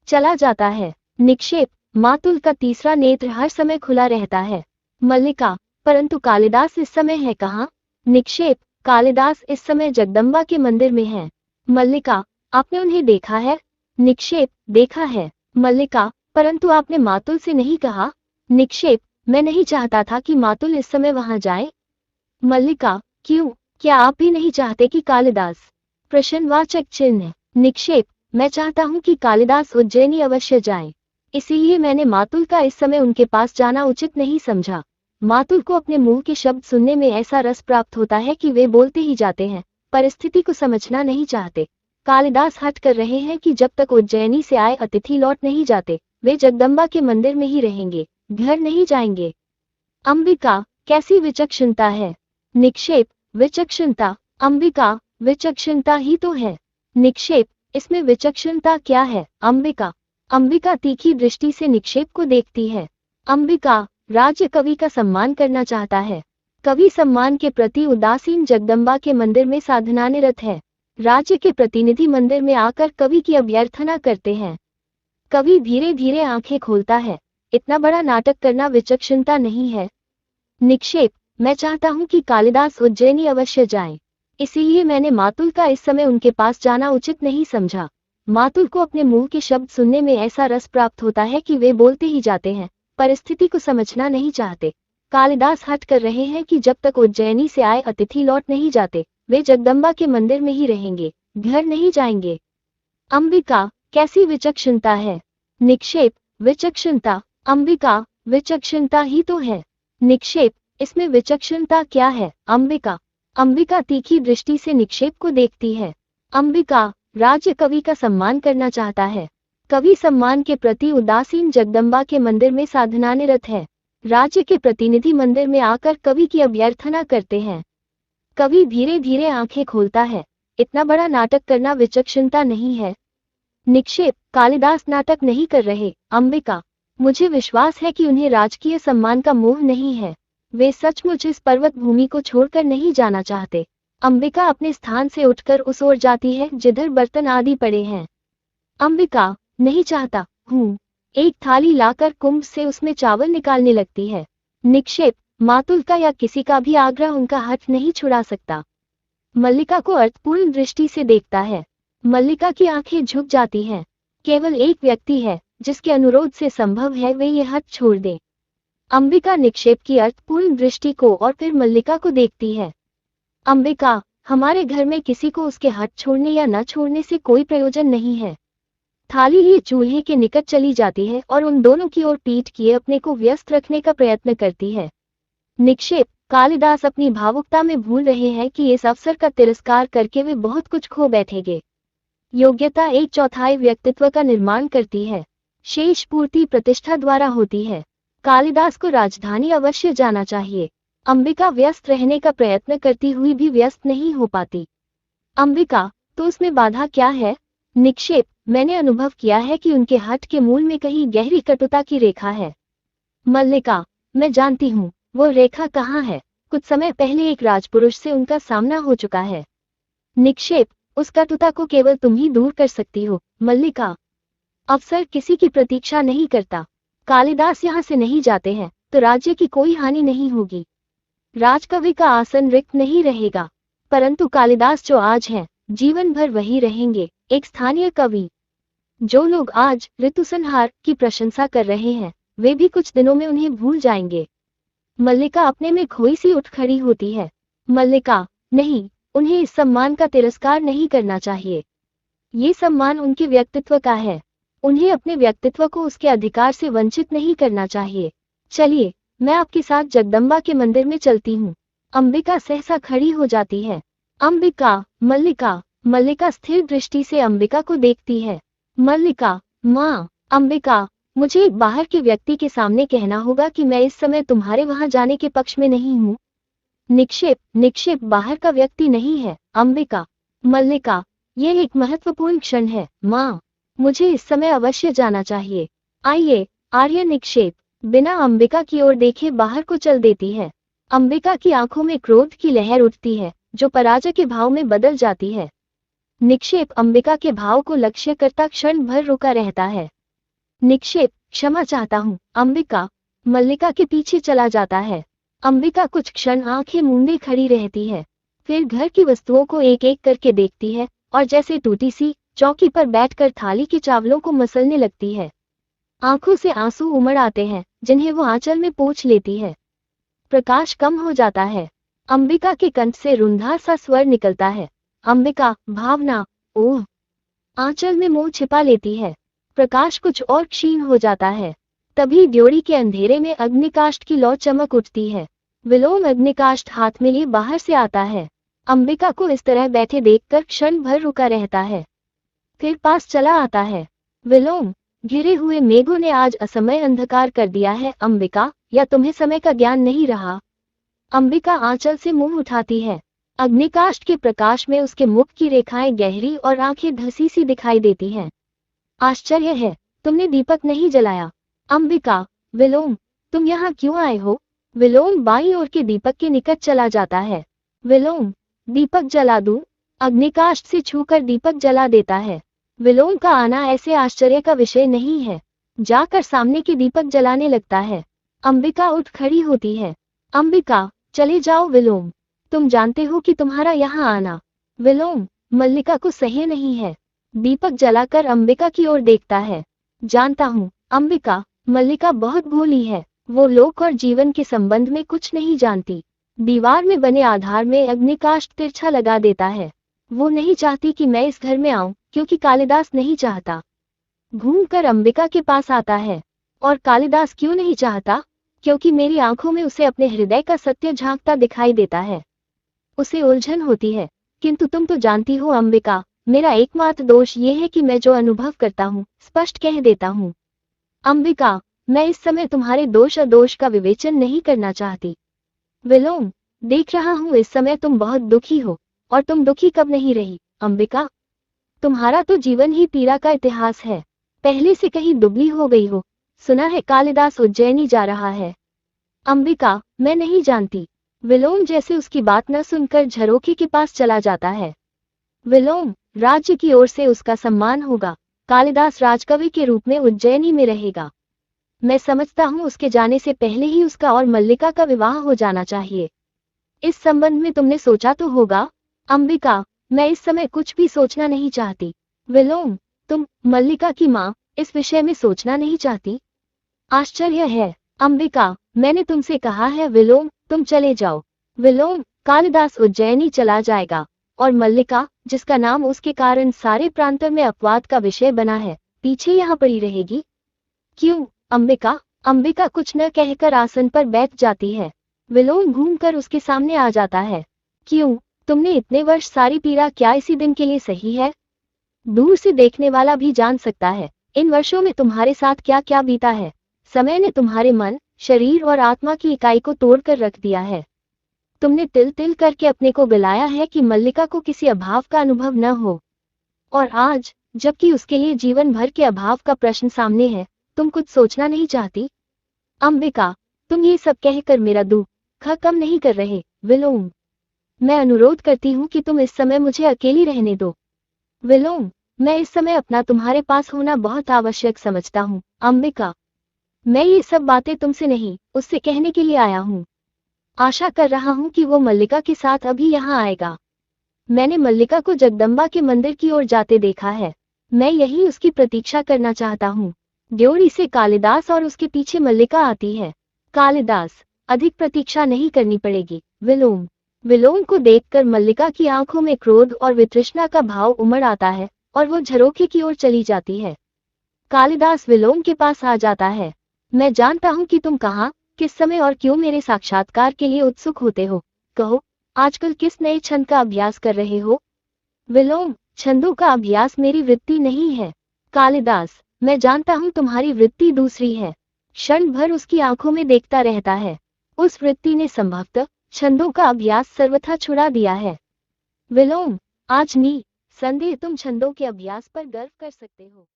चला जाता है। निक्षेप, मातुल का तीसरा नेत्र हर समय खुला रहता है। मल्लिका, परंतु कालिदास इस समय है कहाँ? निक्षेप, कालिदास इस समय जगदम्बा के मंदिर में है। मल्लिका, आपने उन्हें देखा है? निक्षेप, देखा है। मल्लिका, परंतु आपने मातुल से नहीं कहा? निक्षेप, मैं नहीं चाहता था कि मातुल इस समय वहां जाए। मल्लिका, क्यों? क्या आप भी नहीं चाहते कि कालिदास? प्रश्नवाचक चिन्ह। निक्षेप, मैं चाहता हूं कि कालिदास उज्जैनी अवश्य जाएं। इसीलिए मैंने मातुल का इस समय उनके पास जाना उचित नहीं समझा। मातुल को अपने मुंह के शब्द सुनने में ऐसा रस प्राप्त होता है कि वे बोलते ही जाते हैं, परिस्थिति को समझना नहीं चाहते। कालिदास हट कर रहे हैं कि जब तक उज्जैनी से आए अतिथि लौट नहीं जाते, वे जगदम्बा के मंदिर में ही रहेंगे, घर नहीं जाएंगे। अंबिका, कैसी विचक्षणता है! निक्षेप, विचक्षणता? अंबिका, विचक्षणता ही तो है। निक्षेप, इसमें विचक्षणता क्या है? अंबिका, अंबिका तीखी दृष्टि से निक्षेप को देखती है। अंबिका, राज्य कवि का सम्मान करना चाहता है। कवि सम्मान के प्रति उदासीन जगदम्बा के मंदिर में साधना निरत है। राज्य के प्रतिनिधि मंदिर में आकर कवि की अभ्यर्थना करते हैं। कवि धीरे धीरे आंखें खोलता है। इतना बड़ा नाटक करना विचक्षणता नहीं है। निक्षेप, मैं चाहता हूं कि कालिदास उज्जैनी अवश्य जाएं। इसीलिए मैंने मातुल का इस समय उनके पास जाना उचित नहीं समझा। मातुल को अपने मुंह के शब्द सुनने में ऐसा रस प्राप्त होता है कि वे बोलते ही जाते हैं, परिस्थिति को समझना नहीं चाहते। कालिदास हट कर रहे हैं कि जब तक उज्जैनी से आए अतिथि लौट नहीं जाते, वे जगदम्बा के मंदिर में ही रहेंगे, घर नहीं जाएंगे। अंबिका, कैसी विचक्षणता है! निक्षेप, विचक्षणता? अंबिका, विचक्षणता ही तो है। निक्षेप, इसमें विचक्षणता क्या है? अंबिका, अंबिका तीखी दृष्टि से निक्षेप को देखती है। अंबिका, राज्य कवि का सम्मान करना चाहता है। कवि सम्मान के प्रति उदासीन जगदम्बा के मंदिर में साधना निरत है। राज्य के प्रतिनिधि मंदिर में आकर कवि की अभ्यर्थना करते हैं। कवि धीरे धीरे आंखें खोलता है। इतना बड़ा नाटक करना विचक्षणता नहीं है। निक्षेप, कालिदास नाटक नहीं कर रहे। अंबिका, मुझे विश्वास है कि उन्हें राजकीय सम्मान का मोह नहीं है। वे सचमुच इस पर्वत भूमि को छोड़कर नहीं जाना चाहते। अंबिका अपने स्थान से उठकर उस ओर जाती है जिधर बर्तन आदि पड़े हैं। अंबिका, नहीं चाहता हूँ। एक थाली लाकर कुंभ से उसमें चावल निकालने लगती है। निक्षेप, मातुल का या किसी का भी आग्रह उनका हठ नहीं छुड़ा सकता। मल्लिका को अर्थपूर्ण दृष्टि से देखता है। मल्लिका की आंखें झुक जाती हैं। केवल एक व्यक्ति है जिसके अनुरोध से संभव है वे ये हठ छोड़ दे। अंबिका निक्षेप की अर्थपूर्ण दृष्टि को और फिर मल्लिका को देखती है। अंबिका, हमारे घर में किसी को उसके हठ छोड़ने या न छोड़ने से कोई प्रयोजन नहीं है। थाली ही चूल्हे के निकट चली जाती है और उन दोनों की ओर पीठ किए अपने को व्यस्त रखने का प्रयत्न करती है। निक्षेप, कालिदास अपनी भावुकता में भूल रहे हैं कि इस अवसर का तिरस्कार करके वे बहुत कुछ खो बैठेंगे। योग्यता 1/4 व्यक्तित्व का निर्माण करती है। शेष पूर्ति प्रतिष्ठा द्वारा होती है। कालिदास को राजधानी अवश्य जाना चाहिए। अंबिका व्यस्त रहने का प्रयत्न करती हुई भी व्यस्त नहीं हो पाती। अंबिका, तो उसमें बाधा क्या है? निक्षेप, मैंने अनुभव किया है कि उनके हठ के मूल में कहीं गहरी कटुता की रेखा है। मल्लिका, मैं जानती हूँ, वो रेखा कहाँ है। कुछ समय पहले एक राजपुरुष से उनका सामना हो चुका है। निक्षेप, उस कटुता को केवल तुम ही दूर कर सकती हो। मल्लिका, अफसर किसी की प्रतीक्षा नहीं करता। कालिदास यहाँ से नहीं जाते हैं तो राज्य की कोई हानि नहीं होगी। राजकवि का आसन रिक्त नहीं रहेगा। परंतु कालिदास जो आज हैं, जीवन भर वही रहेंगे, एक स्थानीय कवि। जो लोग आज ऋतुसंहार की प्रशंसा कर रहे हैं, वे भी कुछ दिनों में उन्हें भूल जाएंगे। मल्लिका अपने में खोई सी उठ खड़ी होती है। मल्लिका, नहीं, उन्हें इस सम्मान का तिरस्कार नहीं करना चाहिए। ये सम्मान उनके व्यक्तित्व का है। उन्हें अपने व्यक्तित्व को उसके अधिकार से वंचित नहीं करना चाहिए। चलिए, मैं आपके साथ जगदम्बा के मंदिर में चलती हूँ। अंबिका सहसा खड़ी हो जाती है। अंबिका, मल्लिका, मल्लिका स्थिर दृष्टि से अंबिका को देखती है। मल्लिका, माँ। अंबिका, मुझे एक बाहर के व्यक्ति के सामने कहना होगा कि मैं इस समय तुम्हारे वहां जाने के पक्ष में नहीं हूँ। निक्षेप, निक्षेप बाहर का व्यक्ति नहीं है। अंबिका, मल्लिका, यह एक महत्वपूर्ण क्षण है माँ। मुझे इस समय अवश्य जाना चाहिए। आइए। आर्य निक्षेप बिना अंबिका की ओर देखे बाहर को चल देती है। अंबिका की आंखों में क्रोध की लहर उठती है जो पराजय के भाव में बदल जाती है। निक्षेप अंबिका के भाव को लक्ष्य करता क्षण भर रुका रहता है। निक्षेप, क्षमा चाहता हूँ। अंबिका मल्लिका के पीछे चला जाता है। अंबिका कुछ क्षण आंखें मूंदे खड़ी रहती है, फिर घर की वस्तुओं को एक एक करके देखती है और जैसे टूटी सी चौकी पर बैठकर थाली के चावलों को मसलने लगती है। आंखों से आंसू उमड़ आते हैं जिन्हें वो आंचल में पोंछ लेती है। प्रकाश कम हो जाता है। अंबिका के कंठ से रुंधा सा स्वर निकलता है। अंबिका, भावना, ओह। आंचल में मुंह छिपा लेती है। प्रकाश कुछ और क्षीण हो जाता है। तभी ड्योढ़ी के अंधेरे में अग्निकाष्ठ की लौ चमक उठती है। विलोम अग्निकाष्ठ हाथ में लिए बाहर से आता है। अंबिका को इस तरह बैठे देखकर क्षण भर रुका रहता है, फिर पास चला आता है। विलोम, घिरे हुए मेघों ने आज असमय अंधकार कर दिया है अंबिका, या तुम्हें समय का ज्ञान नहीं रहा? अंबिका आंचल से मुंह उठाती है। अग्निकाष्ठ के प्रकाश में उसके मुख की रेखाएं गहरी और आंखें धसी सी दिखाई देती हैं। आश्चर्य है, तुमने दीपक नहीं जलाया। अंबिका, विलोम, तुम यहाँ क्यों आए हो? विलोम बाईं ओर के दीपक के निकट चला जाता है। विलोम, दीपक जला दूं? अग्निकाष्ठ से छूकर दीपक जला देता है। विलोम का आना ऐसे आश्चर्य का विषय नहीं है। जाकर सामने के दीपक जलाने लगता है। अंबिका उठ खड़ी होती है। अंबिका, चले जाओ विलोम, तुम जानते हो कि तुम्हारा यहाँ आना। विलोम, मल्लिका को सह्य नहीं है। दीपक जलाकर अंबिका की ओर देखता है। जानता हूँ अंबिका, मल्लिका बहुत भोली है। वो लोक और जीवन के संबंध में कुछ नहीं जानती। दीवार में बने आधार में अग्निकाष्ठ तिरछा लगा देता है। वो नहीं चाहती कि मैं इस घर में आऊं, क्योंकि कालिदास नहीं चाहता। घूमकर अंबिका के पास आता है। और कालिदास क्यों नहीं चाहता? क्योंकि मेरी आंखों में उसे अपने हृदय का सत्य झांकता दिखाई देता है। उसे उलझन होती है। किंतु तुम तो जानती हो अंबिका, मेरा एकमात्र दोष ये है कि मैं जो अनुभव करता हूँ स्पष्ट कह देता हूँ। अंबिका, मैं इस समय तुम्हारे दोष अदोष का विवेचन नहीं करना चाहती। विलोम, देख रहा हूँ इस समय तुम बहुत दुखी हो, और तुम दुखी कब नहीं रही अंबिका? तुम्हारा तो जीवन ही पीड़ा का इतिहास है। पहले से कहीं दुबली हो गई हो। सुना है कालिदास उज्जैनी जा रहा है। अंबिका, मैं नहीं जानती। विलोम जैसे उसकी बात न सुनकर झरोखे के पास चला जाता है। विलोम, राज्य की ओर से उसका सम्मान होगा। कालिदास राजकवि के रूप में उज्जैनी में रहेगा। मैं समझता हूँ उसके जाने से पहले ही उसका और मल्लिका का विवाह हो जाना चाहिए। इस संबंध में तुमने सोचा तो होगा? अंबिका, मैं इस समय कुछ भी सोचना नहीं चाहती। विलोम, तुम, मल्लिका की माँ, इस विषय में सोचना नहीं चाहती? आश्चर्य है। अंबिका, मैंने तुमसे कहा है विलोम, तुम चले जाओ। विलोम, कालिदास उज्जैनी चला जाएगा, और मल्लिका, जिसका नाम उसके कारण सारे प्रांत में अपवाद का विषय बना है, पीछे यहाँ पड़ी रहेगी। क्यों अंबिका? अंबिका कुछ न कहकर आसन पर बैठ जाती है। विलोम घूमकर उसके सामने आ जाता है। क्यों, तुमने इतने वर्ष सारी पीड़ा क्या इसी दिन के लिए सही है? दूर से देखने वाला भी जान सकता है इन वर्षों में तुम्हारे साथ क्या क्या बीता है। समय ने तुम्हारे मन, शरीर और आत्मा की इकाई को तोड़कर रख दिया है। तुमने तिल तिल करके अपने को गलाया है कि मल्लिका को किसी अभाव का अनुभव न हो। और आज, जबकि उसके लिए जीवन भर के अभाव का प्रश्न सामने है, तुम कुछ सोचना नहीं चाहती? अंबिका, तुम ये सब कहकर मेरा दुख कम नहीं कर रहे। विलोम, मैं अनुरोध करती हूँ कि तुम इस समय मुझे अकेली रहने दो। विलोम, मैं इस समय अपना तुम्हारे पास होना बहुत आवश्यक समझता हूँ। अंबिका, मैं ये सब बातें तुमसे नहीं, उससे कहने के लिए आया हूँ। आशा कर रहा हूँ कि वो मल्लिका के साथ अभी यहाँ आएगा। मैंने मल्लिका को जगदम्बा के मंदिर की ओर जाते देखा है। मैं यही उसकी प्रतीक्षा करना चाहता हूँ। ड्योढ़ी से कालिदास और उसके पीछे मल्लिका आती है। कालिदास, अधिक प्रतीक्षा नहीं करनी पड़ेगी। विलोम, विलोम को देखकर मल्लिका की आंखों में क्रोध और वितृष्णा का भाव उमड़ आता है, और वो झरोखे की ओर चली जाती है। कालिदास विलोम के पास आ जाता है। मैं जानता हूँ कि तुम कहाँ, किस समय और क्यों मेरे साक्षात्कार के लिए उत्सुक होते हो। कहो, आजकल किस नए छंद का अभ्यास कर रहे हो? विलोम, छंदों का अभ्यास मेरी वृत्ति नहीं है। कालिदास, मैं जानता हूँ तुम्हारी वृत्ति दूसरी है। क्षण भर उसकी आंखों में देखता रहता है। उस वृत्ति ने संभवतः छंदों का अभ्यास सर्वथा छुड़ा दिया है। विलोम, आज नहीं संदेह तुम छंदों के अभ्यास पर गर्व कर सकते हो।